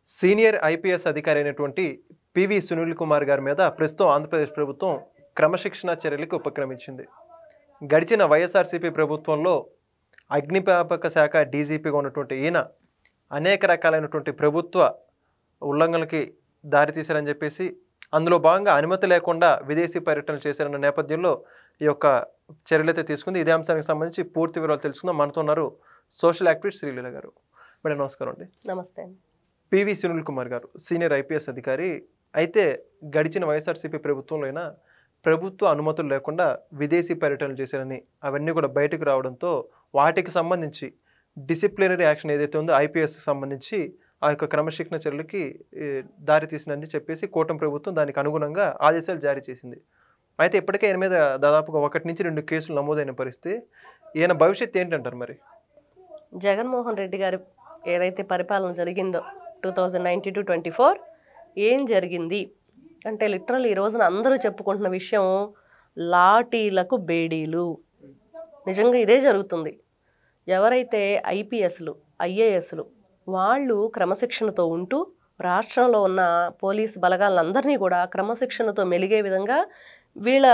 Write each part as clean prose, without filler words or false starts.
Senior IPS అధికారి అయినటువంటి PV Sunil Kumar గారి మీద ప్రస్తుతం ఆంధ్రప్రదేశ్ ప్రభుత్వం క్రమశిక్షణ చర్యలకు ఉపక్రమించింది. గడిచిన వైఎస్ఆర్సీపీ ప్రభుత్వంలో అగ్నిమాపక శాఖ డీజీపీగా ఉన్నటువంటి ఈయన అనేక రకాలైనటువంటి ప్రభుత్వ ఉల్లంఘనలకి దారితీశారని చెప్పేసి, అందులో భాగంగా అనుమతి లేకుండా విదేశీ పర్యటనలు చేశారన్న నేపథ్యంలో ఈ యొక్క చర్యలైతే తీసుకుంది. ఇదే అంశానికి సంబంధించి పూర్తి వివరాలు తెలుసుకుందాం. మనతో ఉన్నారు సోషల్ యాక్టివిస్ట్ శ్రీలీల గారు. మేడం నమస్కారం అండి. నమస్తే. పివి సునీల్ కుమార్ గారు సీనియర్ ఐపీఎస్ అధికారి. అయితే గడిచిన వైఎస్ఆర్సీపీ ప్రభుత్వంలో అయినా ప్రభుత్వ అనుమతులు లేకుండా విదేశీ పర్యటనలు చేశారని అవన్నీ కూడా బయటకు రావడంతో వాటికి సంబంధించి డిసిప్లినరీ యాక్షన్ ఏదైతే ఉందో ఐపీఎస్కి సంబంధించి ఆ యొక్క క్రమశిక్షణ చర్యలకి దారి తీసిందని చెప్పేసి కూటమి ప్రభుత్వం దానికి అనుగుణంగా ఆదేశాలు జారీ చేసింది. అయితే ఇప్పటికే ఈయన మీద దాదాపుగా 1 నుంచి 2 కేసులు నమోదైన పరిస్థితి. ఈయన భవిష్యత్తు ఏంటంటారు? మరి జగన్మోహన్ రెడ్డి గారు ఏదైతే పరిపాలన జరిగిందో 2019 to 24 ఏం జరిగింది అంటే లిటరల్ ఈ రోజున అందరూ చెప్పుకుంటున్న విషయం లాఠీలకు బేడీలు. నిజంగా ఇదే జరుగుతుంది. ఎవరైతే ఐపీఎస్లు ఐఏఎస్లు వాళ్ళు క్రమశిక్షణతో ఉంటూ రాష్ట్రంలో ఉన్న పోలీసు బలగాలందరినీ కూడా క్రమశిక్షణతో మెలిగే విధంగా వీళ్ళ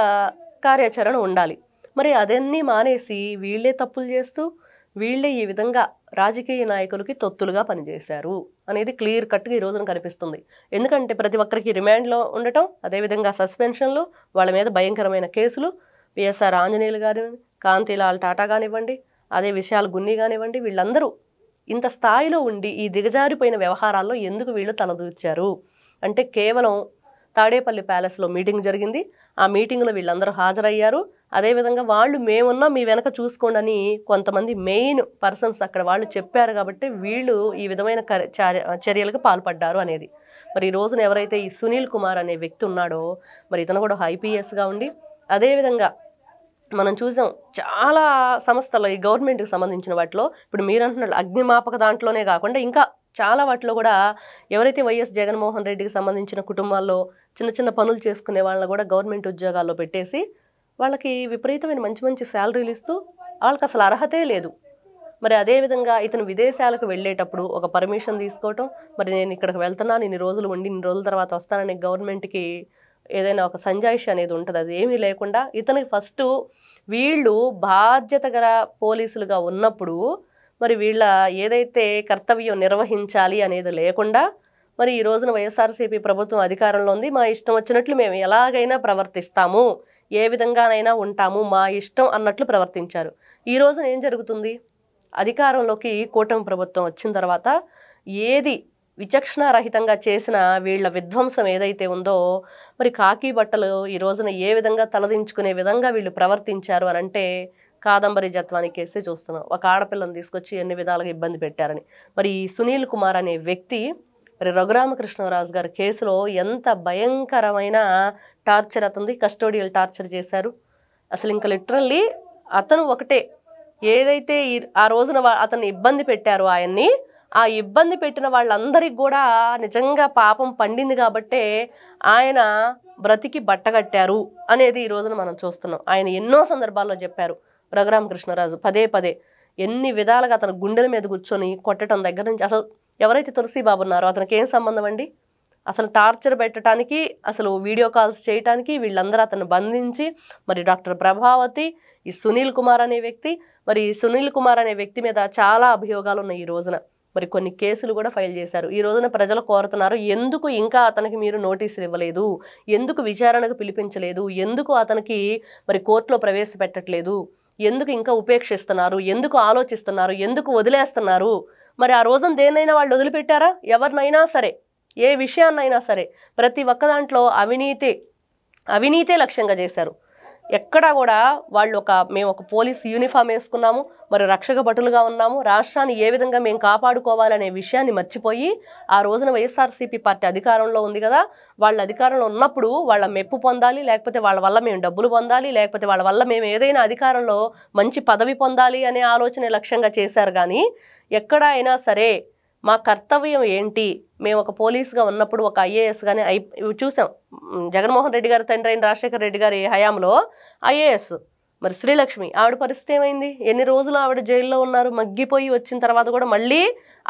కార్యాచరణ ఉండాలి. మరి అదన్నీ మానేసి వీళ్ళే తప్పులు చేస్తూ వీళ్ళే ఈ విధంగా రాజకీయ నాయకులకి తొత్తులుగా పనిచేశారు అనేది క్లియర్ కట్గా ఈ రోజున కనిపిస్తుంది. ఎందుకంటే ప్రతి ఒక్కరికి రిమాండ్లో ఉండటం, అదేవిధంగా సస్పెన్షన్లు, వాళ్ళ మీద భయంకరమైన కేసులు, పిఎస్ఆర్ ఆంజనేయులు గారు, కాంతిలాల్ టాటా కానివ్వండి, అదే విషయాలు గున్ని కానివ్వండి, వీళ్ళందరూ ఇంత స్థాయిలో ఉండి ఈ దిగజారిపోయిన వ్యవహారాల్లో ఎందుకు వీళ్ళు తలదూర్చారు అంటే కేవలం తాడేపల్లి ప్యాలెస్లో మీటింగ్ జరిగింది. ఆ మీటింగ్లో వీళ్ళందరూ హాజరయ్యారు. అదేవిధంగా వాళ్ళు మేమున్నా మీ వెనక చూసుకోండి అని కొంతమంది మెయిన్ పర్సన్స్ అక్కడ వాళ్ళు చెప్పారు కాబట్టి వీళ్ళు ఈ విధమైన చర్యలకు పాల్పడ్డారు అనేది. మరి ఈ రోజున ఎవరైతే ఈ సునీల్ కుమార్ అనే వ్యక్తి ఉన్నాడో మరి ఇతను కూడా ఐపీఎస్గా ఉండి, అదేవిధంగా మనం చూసాం చాలా సంస్థల్లో ఈ గవర్నమెంట్కి సంబంధించిన వాటిలో ఇప్పుడు మీరు అంటున్నారు అగ్నిమాపక దాంట్లోనే కాకుండా ఇంకా చాలా వాటిలో కూడా ఎవరైతే వైఎస్ జగన్మోహన్ రెడ్డికి సంబంధించిన కుటుంబాల్లో చిన్న చిన్న పనులు చేసుకునే వాళ్ళని కూడా గవర్నమెంట్ ఉద్యోగాల్లో పెట్టేసి వాళ్ళకి విపరీతమైన మంచి మంచి శాలరీలు ఇస్తూ వాళ్ళకి అసలు అర్హతే లేదు. మరి అదేవిధంగా ఇతను విదేశాలకు వెళ్ళేటప్పుడు ఒక పర్మిషన్ తీసుకోవటం, మరి నేను ఇక్కడికి వెళ్తున్నాను, ఇన్ని రోజులు ఉండి ఇన్ని రోజుల తర్వాత వస్తానని గవర్నమెంట్కి ఏదైనా ఒక సంజాయిషి అనేది ఉంటుంది. అది ఏమీ లేకుండా ఇతనికి ఫస్ట్ వీళ్ళు బాధ్యతగల పోలీసులుగా ఉన్నప్పుడు మరి వీళ్ళ ఏదైతే కర్తవ్యం నిర్వహించాలి అనేది లేకుండా మరి ఈ రోజున వైఎస్ఆర్సీపీ ప్రభుత్వం అధికారంలో ఉంది, మా ఇష్టం వచ్చినట్లు మేము ఎలాగైనా ప్రవర్తిస్తాము, ఏ విధంగానైనా ఉంటాము, మా ఇష్టం అన్నట్లు ప్రవర్తించారు. ఈ రోజున ఏం జరుగుతుంది? అధికారంలోకి కూటమి ప్రభుత్వం వచ్చిన తర్వాత ఏది విచక్షణారహితంగా చేసిన వీళ్ళ విధ్వంసం ఏదైతే ఉందో మరి కాకి బట్టలు ఈ రోజున ఏ విధంగా తలదించుకునే విధంగా వీళ్ళు ప్రవర్తించారు అని అంటే కాదంబరి జత్వాని కేసే చూస్తున్నాం. ఒక ఆడపిల్లని తీసుకొచ్చి ఎన్ని విధాలుగా ఇబ్బంది పెట్టారని. మరి ఈ సునీల్ కుమార్ అనే వ్యక్తి మరి రఘురామకృష్ణరాజు గారి కేసులో ఎంత భయంకరమైన టార్చర్ అతనిది, కస్టోడియల్ టార్చర్ చేశారు. అసలు ఇంకా లిటరల్లీ అతను ఒకటే ఏదైతే ఆ రోజున అతన్ని ఇబ్బంది పెట్టారో ఆయన్ని, ఆ ఇబ్బంది పెట్టిన వాళ్ళందరికీ కూడా నిజంగా పాపం పండింది కాబట్టే ఆయన బ్రతికి బట్టగట్టారు అనేది ఈ రోజున మనం చూస్తున్నాం. ఆయన ఎన్నో సందర్భాల్లో చెప్పారు. రఘురామకృష్ణరాజు పదే పదే ఎన్ని విధాలుగా అతను గుండెల మీద కూర్చొని కొట్టడం దగ్గర నుంచి అసలు ఎవరైతే తులసిబాబు ఉన్నారో అతనికి ఏం సంబంధం అండి? అసలు టార్చర్ పెట్టడానికి, అసలు వీడియో కాల్స్ చేయడానికి వీళ్ళందరూ అతను బంధించి మరి డాక్టర్ ప్రభావతి, ఈ సునీల్ కుమార్ అనే వ్యక్తి, మరి ఈ సునీల్ కుమార్ అనే వ్యక్తి మీద చాలా అభియోగాలు ఉన్నాయి. ఈ రోజున మరి కొన్ని కేసులు కూడా ఫైల్ చేశారు. ఈ రోజున ప్రజలు కోరుతున్నారు, ఎందుకు ఇంకా అతనికి మీరు నోటీసులు ఇవ్వలేదు, ఎందుకు విచారణకు పిలిపించలేదు, ఎందుకు అతనికి మరి కోర్టులో ప్రవేశపెట్టట్లేదు, ఎందుకు ఇంకా ఉపేక్షిస్తున్నారు, ఎందుకు ఆలోచిస్తున్నారు, ఎందుకు వదిలేస్తున్నారు? మరి ఆ రోజున దేన్నైనా వాళ్ళు వదిలిపెట్టారా? ఎవరినైనా సరే, ఏ విషయాన్నైనా సరే ప్రతి ఒక్క దాంట్లో అవినీతే లక్ష్యంగా చేశారు. ఎక్కడా కూడా వాళ్ళు మేము ఒక పోలీస్ యూనిఫామ్ వేసుకున్నాము, మరి రక్షక భటులుగా ఉన్నాము, రాష్ట్రాన్ని ఏ విధంగా మేము కాపాడుకోవాలనే విషయాన్ని మర్చిపోయి ఆ రోజున వైఎస్ఆర్సీపీ పార్టీ అధికారంలో ఉంది కదా, వాళ్ళ అధికారంలో ఉన్నప్పుడు వాళ్ళ మెప్పు పొందాలి, లేకపోతే వాళ్ళ వల్ల మేము డబ్బులు పొందాలి, లేకపోతే వాళ్ళ వల్ల మేము ఏదైనా అధికారంలో మంచి పదవి పొందాలి అనే ఆలోచన లక్ష్యంగా చేశారు. కానీ ఎక్కడా అయినా సరే మా కర్తవ్యం ఏంటి, మేము ఒక పోలీసుగా ఉన్నప్పుడు ఒక ఐఏఎస్ కానీ చూసాం. జగన్మోహన్ రెడ్డి గారి తండ్రి అయిన రాజశేఖర రెడ్డి గారి హయాంలో ఐఏఎస్ మరి శ్రీలక్ష్మి ఆవిడ పరిస్థితి ఏమైంది? ఎన్ని రోజులు ఆవిడ జైల్లో ఉన్నారు, మగ్గిపోయి వచ్చిన తర్వాత కూడా మళ్ళీ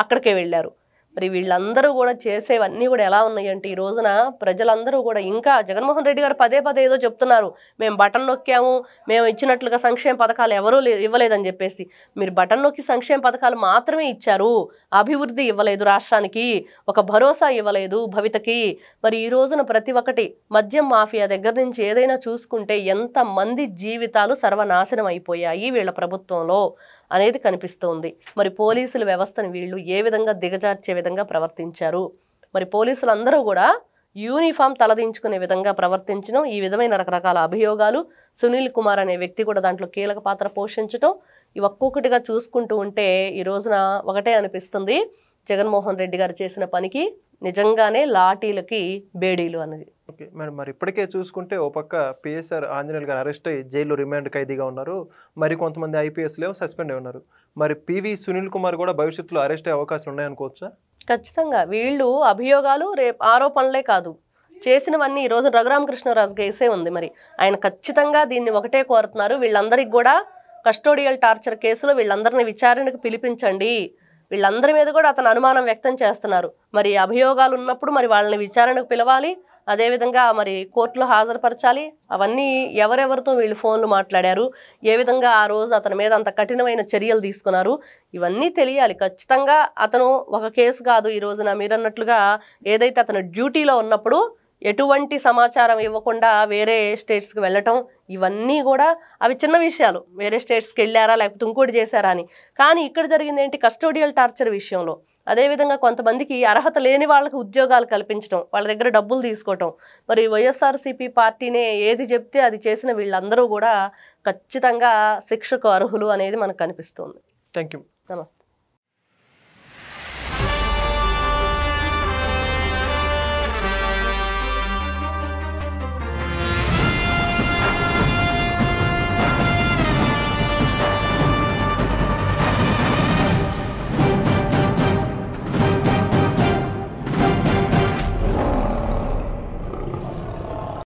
అక్కడికే వెళ్ళారు. మరి వీళ్ళందరూ కూడా చేసేవన్నీ కూడా ఎలా ఉన్నాయంటే ఈ రోజున ప్రజలందరూ కూడా ఇంకా జగన్మోహన్ రెడ్డి గారు పదే పదే ఏదో చెప్తున్నారు, మేము బటన్ నొక్కాము, మేము ఇచ్చినట్లుగా సంక్షేమ పథకాలు ఎవరూ ఇవ్వలేదని చెప్పేసి. మీరు బటన్ నొక్కి సంక్షేమ పథకాలు మాత్రమే ఇచ్చారు, అభివృద్ధి ఇవ్వలేదు, రాష్ట్రానికి ఒక భరోసా ఇవ్వలేదు భవితకి. మరి ఈ రోజున ప్రతి ఒక్కటి మద్యం మాఫియా దగ్గర నుంచి ఏదైనా చూసుకుంటే ఎంతమంది జీవితాలు సర్వనాశనం అయిపోయాయి వీళ్ళ ప్రభుత్వంలో అనేది కనిపిస్తోంది. మరి పోలీసుల వ్యవస్థను వీళ్ళు ఏ విధంగా దిగజార్చే విధంగా ప్రవర్తించారు. మరి పోలీసులు అందరూ కూడా యూనిఫామ్ తలదించుకునే విధంగా ప్రవర్తించడం, ఈ విధమైన రకరకాల అభియోగాలు, సునీల్ కుమార్ అనే వ్యక్తి కూడా దాంట్లో కీలక పాత్ర పోషించడం, ఇవి ఒక్కొక్కటిగా చూసుకుంటూ ఉంటే ఈ రోజున ఒకటే అనిపిస్తుంది, జగన్మోహన్ రెడ్డి గారు చేసిన పనికి నిజంగానే లాఠీలకి బేడీలు అన్నది. ఓకే మేడం, మరి ఇప్పటికే చూసుకుంటే ఓ పక్క పిఎస్ఆర్ ఆంజనేయులు గారు అరెస్ట్ అయ్యి జైల్లో రిమాండ్ ఖైదీగా ఉన్నారు, మరి కొంతమంది ఐపీఎస్లేమో సస్పెండ్ అయి ఉన్నారు. మరి పివి సునీల్ కుమార్ కూడా భవిష్యత్తులో అరెస్ట్ అయ్యే అవకాశం ఉన్నాయనుకోవచ్చా? ఖచ్చితంగా వీళ్ళు అభియోగాలు రేపు ఆరోపణలే కాదు, చేసినవన్నీ ఈరోజు రఘురామకృష్ణరాజు కేసే ఉంది. మరి ఆయన ఖచ్చితంగా దీన్ని ఒకటే కోరుతున్నారు, వీళ్ళందరికీ కూడా కస్టోడియల్ టార్చర్ కేసులో వీళ్ళందరినీ విచారణకు పిలిపించండి, వీళ్ళందరి మీద కూడా అతను అనుమానం వ్యక్తం చేస్తున్నారు. మరి అభియోగాలు ఉన్నప్పుడు మరి వాళ్ళని విచారణకు పిలవాలి, అదేవిధంగా మరి కోర్టులో హాజరుపరచాలి. అవన్నీ ఎవరెవరితో వీళ్ళు ఫోన్లు మాట్లాడారు, ఏ విధంగా ఆ రోజు అతని మీద అంత కఠినమైన చర్యలు తీసుకున్నారు, ఇవన్నీ తెలియాలి. ఖచ్చితంగా అతను ఒక కేసు కాదు, ఈ రోజున మీరన్నట్లుగా ఏదైతే అతను డ్యూటీలో ఉన్నప్పుడు ఎటువంటి సమాచారం ఇవ్వకుండా వేరే స్టేట్స్కి వెళ్ళటం, ఇవన్నీ కూడా అవి చిన్న విషయాలు, వేరే స్టేట్స్కి వెళ్ళారా లేకపోతే ఇంకోటి చేశారా అని. కానీ ఇక్కడ జరిగింది ఏంటి, కస్టోడియల్ టార్చర్ విషయంలో. అదేవిధంగా కొంతమందికి అర్హత లేని వాళ్ళకి ఉద్యోగాలు కల్పించడం, వాళ్ళ దగ్గర డబ్బులు తీసుకోవటం. మరి వైఎస్ఆర్సీపీ పార్టీనే ఏది చెప్తే అది చేసిన వీళ్ళందరూ కూడా ఖచ్చితంగా శిక్షకు అర్హులు అనేది మనకు కనిపిస్తుంది. Thank you. నమస్తే.